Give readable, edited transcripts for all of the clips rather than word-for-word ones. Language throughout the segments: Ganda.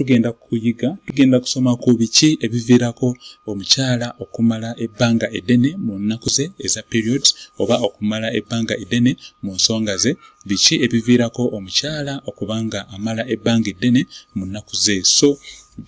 tugenda kusoma ku biki ebiviirako omukyala okumala ebbanga eddene mu nnaku ze eza periods oba okumala ebbanga eddene mu nsonga ze. Biki ebiviirako omukyala okubanga amala ebbanga eddene mu nnaku ze. So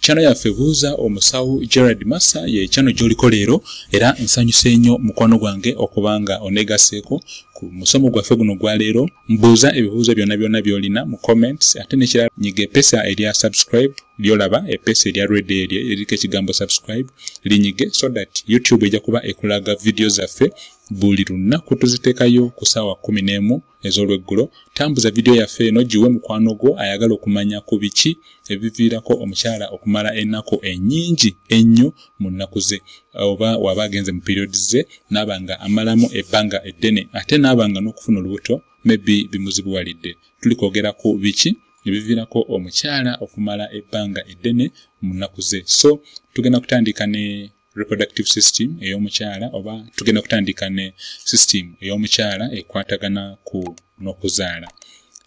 channel yaffe buuza omusawo Gerard Massa ye channel gy'oliko leero, era nsanyuse nnyo mukwano gwange okubanga oneegaseeko ku musomo gwaffe guno gwa leero. Mbuuza ebibuuzo byonna by'olina mu comments, ate nekirala nyiga epesa erya subscribe lyolaba, epesa erya red eriko ekigambo subscribe linyige, so that YouTube ejja kuba ekulaga video zaffe buli lunaku tuziteekayo ku ssaawa 11 ez'olweggulo. Tambuza video yaffe eno giwe mukwano gwo ayagala okumanya ku biki ebiviirako omukyala okumala ennaku ennyingi ennyo mu nnaku ze, oba waba agenze mu periods ze n'abanga amalamu ebbanga eddene, ate n'abanga n'okufuna olubuto maybe bimuzibuwalidde. Tuli kwogera ku biki ebiviirako omukyala okumala ebbanga eddene mu nnaku ze. So tugenda kutandika ne reproductive system ey'omukyala, oba tugenda kutandika ne system ey'omukyala ekwatagana ku n'okuzaala.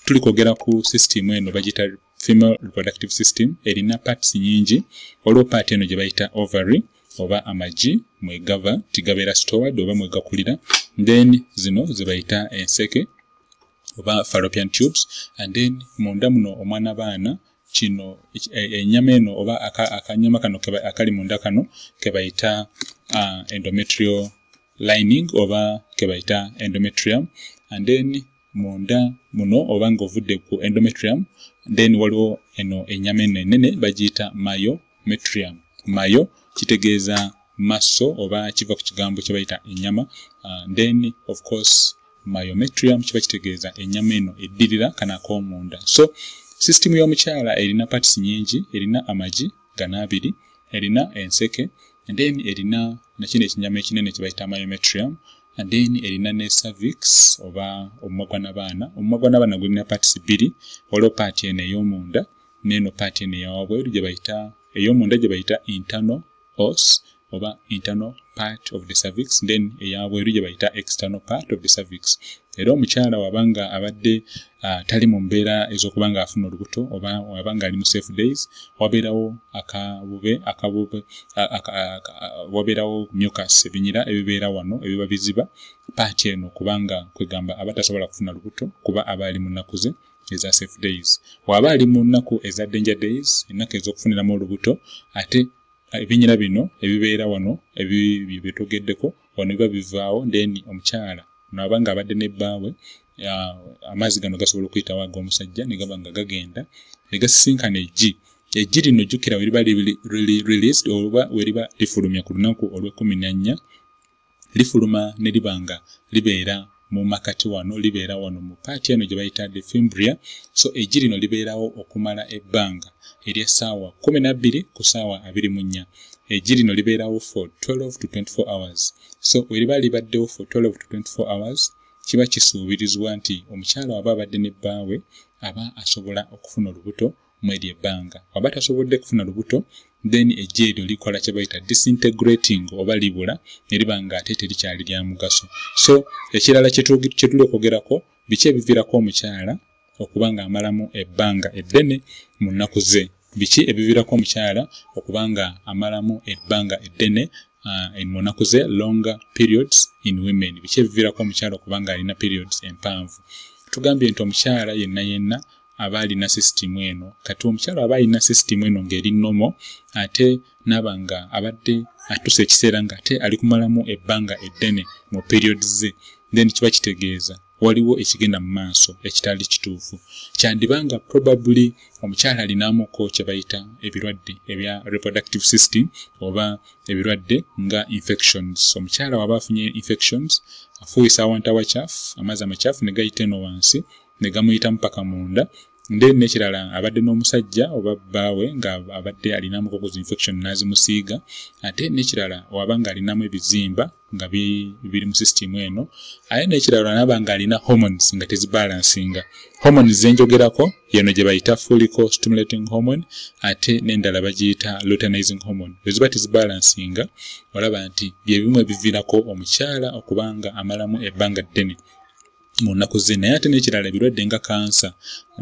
Tuli kwogera ku system eno bagita female reproductive system, erina parts nyingi. Waliwo part eno gye bayita ovary oba amagi mwegava tigabeera stored oba mwegakulira, then zino ze bayita enseke oba fallopian tubes, and then munda muno omwana baana kino ennyama eno oba akanyama kano akali munda kano kebayita endometrial lining oba kebayita endometrium, and then munda muno oba ng'ovudde ku endometrium then waliwo eno ennyama eno enene bagiyita myometrium. Mayo kitegeeza maso oba kiva ku kigambo kye bayita ennyama, then of course myometrium kiba kitegeeza ennyama eno eddirira kana ak'omunda. So system y'omukyala erina parts nyingi, erina amagi gana abiri, erina enseke, and then erina nakino ekinyama ekinene kye bayita myometrium, and then erina ne cervix oba omumwa gw'abaana. Omumwa gw'abaana gulina parts bbiri, waliwo part eno ey'omunda n'eno part eno eyawabweru gye bayita ey'omunda gye bayita internal os oba internal part of the cervix, then eyawabweru gye bayita external part of the cervix. Era omukyala wabanga abadde tali mu mbeera ez'okubanga afuna olubuto oba wabanga ali mu safe days, wabeerawo wabeerawo mucus ebinyira ebibeera wano ebiba biziba part eno kubanga kwegamba abatasobola kufuna lubuto kuba aba ali mu nnaku ze eza safe days. Waba ali mu nnaku eza danger days, ennaku ez'okufuniramu olubuto, ate ebinyira bino ebibeera wano ebitogeddeko wano biba bivaawo, then omukyala nabanga abadde nebbaawe amazzi gano gasobola okuyitawo ag'omusajja ne gaba nga gagenda ne gasisinkana eggi lino jjukira we liba released oba we liba lifulumya ku lunaku olw'14 lifuluma ne libanga libeera mu makati wano, libeera wano mu paati eno gye bayita the fimbria. So eggi lino libeerawo okumala ebbanga ery'essaawa 12 ku ssaawa 24. Eggi lino libeerawo for 12 to 24 hours. So we liba libaddewo for 12 to 24 hours, kiba kisuubirizibwa nti omukyala waba abadde nebbaawe aba asobola okufuna olubuto mw'eryo ebbanga. Waba tasobodde kufuna lubuto, then eggi eryo likola kye bayita disintegrating oba libula ne libanga ate terikyali lya mugaso. So ekirala kye tuli okwogerako biki ebiviirako omukyala okubanga amalamu ebbanga eddene mu nnaku ze. Biki ebiviirako omukyala okubanga amalamu ebbanga eddene mu nnaku ze, longer periods in women. Biki ebiviirako omukyala okubanga alina periods empanvu. Tugambye nti omukyala yenna aba alina system eno. Kati omukyala aba alina system eno ng'eri nnomo, ate n'abanga abadde atuse ekiseera nga ate ali kumalamu ebbanga eddene mu periods ze, then kiba kitegeeza waliwo ekigenda mu maaso ekitali kituufu. Kyandibanga probably omukyala alinamuko kye bayita ebirwadde ebya reproductive system oba ebirwadde nga infections. Omukyala waba afunye infections, afuuyisa awantu awakyafu, amazzi amakyafu ne gayita eno wansi ne gamuyita mpaka munda, then nekirala abadde n'omusajja oba bbaawe nga abadde alinamuko ku infection n'azimusiiga, ate nekirala wabanga alinamu ebizimba nga biri mu system eno, aye nekirala nabanga alina hormones nga tezibalansinga. Hormones zenjogerako yeno gye bayita follicle stimulating hormone, ate n'endala bagiyita luteinizing hormone. Eziba tezibalansinga olaba nti bye bimu ebiviirako omukyala okubanga amalamu ebbanga ddene mu nnaku ze. Naye ate n'ekirala ebirwadde nga kansa,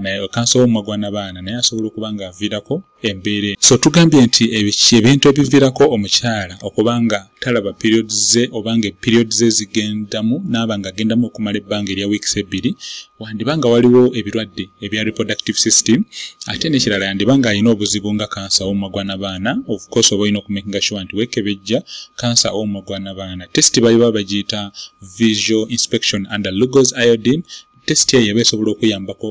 naye kansa w'omumwa gw'abaana naye asobola okuba nga aviirako embeere. So tugambye nti ebintu ebiviirako omukyala okubanga talaba periods ze obanga periods ze zigendamu n'abanga agendamu okumala ebbanga erya weeks 2 wandibanga waliwo ebirwadde ebya reproductive system ate n'ekirala yandibanga alina obuzibu nga kansa w'omumwa gw'abaana. Of course oba olina okumakinga sure nti weekebejja kansa w'omumwa gw'abaana. Test baliba bagiyita visual inspection under Lugol's iodine. Test eyo esobola okuyambako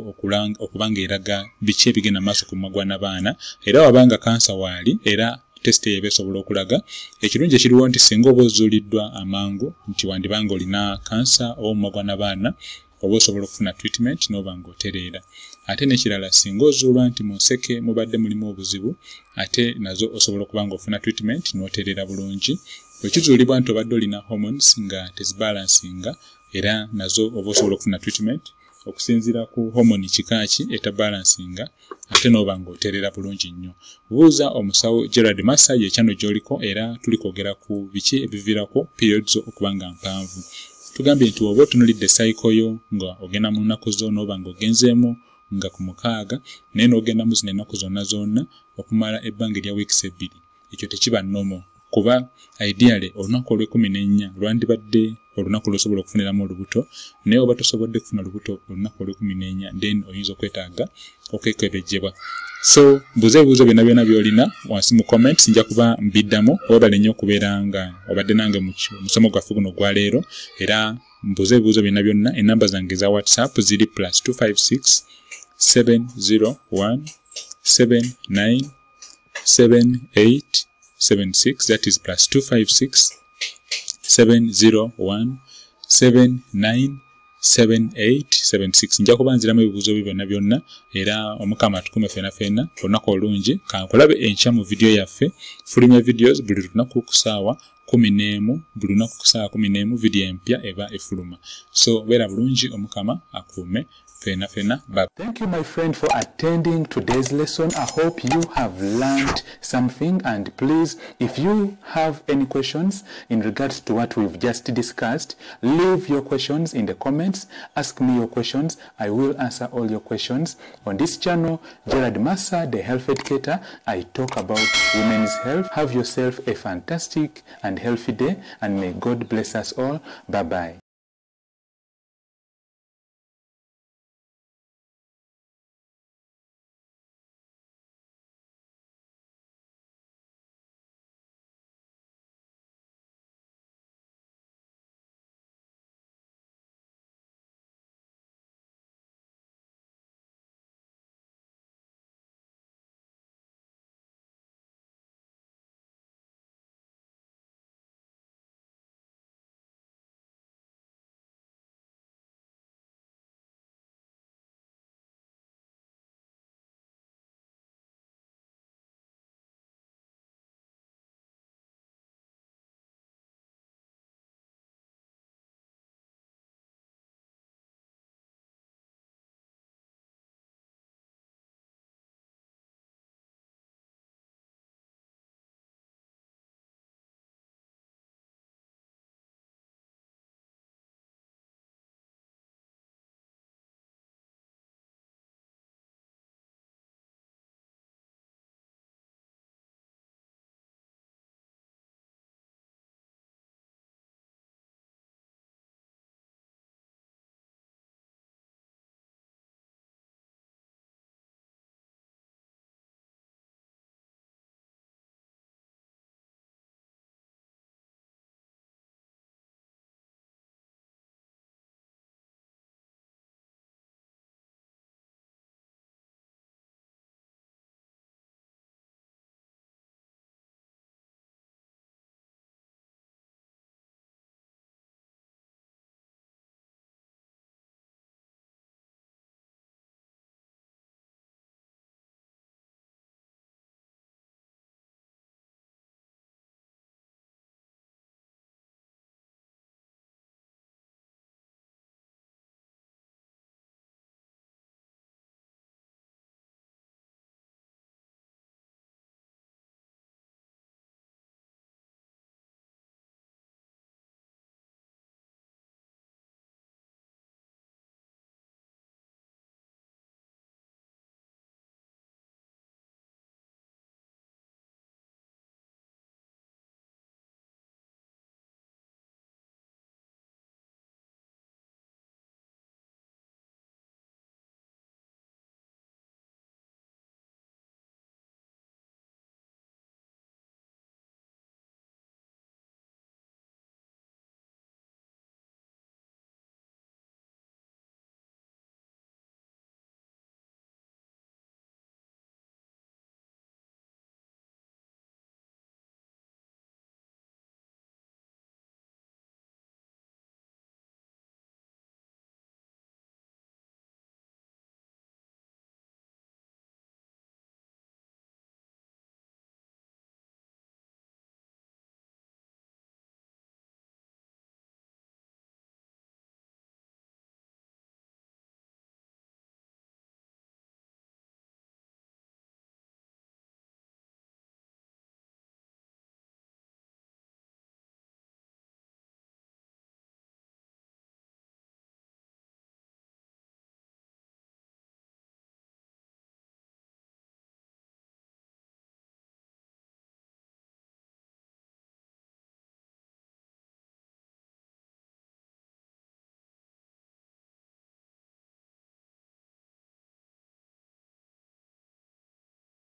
okubanga eraga biki ebigenda maaso ku mumwa gw'abaana era wabanga kansa waali era test eyo esobola okulaga. Ekirungi ekiriwo nti singa oba ozuuliddwa amangu nti wandibanga olina kansa w'omumwa gw'abaana oba osobola okufuna treatment n'oba ng'otereera. Ate n'ekirala singa ozuulwa nti mu nseke mubadde mulimu obuzibu ate nazo osobola okubanga ofuna treatment n'otereera bulungi. Bwekizuulibwa nti obadde olina hormones nga tezibalansinga era nazo oba osobola okufuna treatment okusinziira ku hormone kikaaki etabalansinga ate n'oba ng'otereera bulungi nnyo. Buuza omusawo Gerard Massa ye kyano gy'oliko era tuli kwogera ku biki ebiviirako periods okubanga mpanvu. Tugambye nti oba otunuulidde cycle yo nga ogenda mu nnaku zo n'oba ng'ogenzeemu nga ku 6 naye n'ogendamu zino ennaku zonna okumala ebbanga erya weeks 2 ekyo tekiba normal kuba ideally olunaku olw'14 lwandibadde olunaku lw'osobola okufuniramu olubuto naye oba tosobodde kufuna lubuto olunaku olw'14 then oyinza okwetaaga okwekebejjebwa. So mbuuza ebibuuzo byonna by'olina wansi mu comments nja kuba mbiddamu. Webale nnyo okubeera nga obadde nange mu musomo gwaffe guno gwa leero era mbuuza ebibuuzo byonna. Enamba zange za WhatsApp ziri +256 701 79 78 76. That is +256 701 79 78 76. Nja kuba nziramu ebibuuzo byonna era omukama atukume fena olunaku olungi. Kankulabe enkya mu video yaffe fulumya videos buli lunaku ku ssaawa 11 buli lunaku ku ssaawa 11 video empya eba efuluma. So beera bulungi omukama akuume fena. Bye. Thank you my friend for attending today's lesson. I hope you have learned something, and please, if you have any questions in regards to what we've just discussed, leave your questions in the comments. Ask me your questions. I will answer all your questions. On this channel, Gerard Massa, the Health Educator, I talk about women's health. Have yourself a fantastic and healthy day, and may God bless us all. Bye-bye.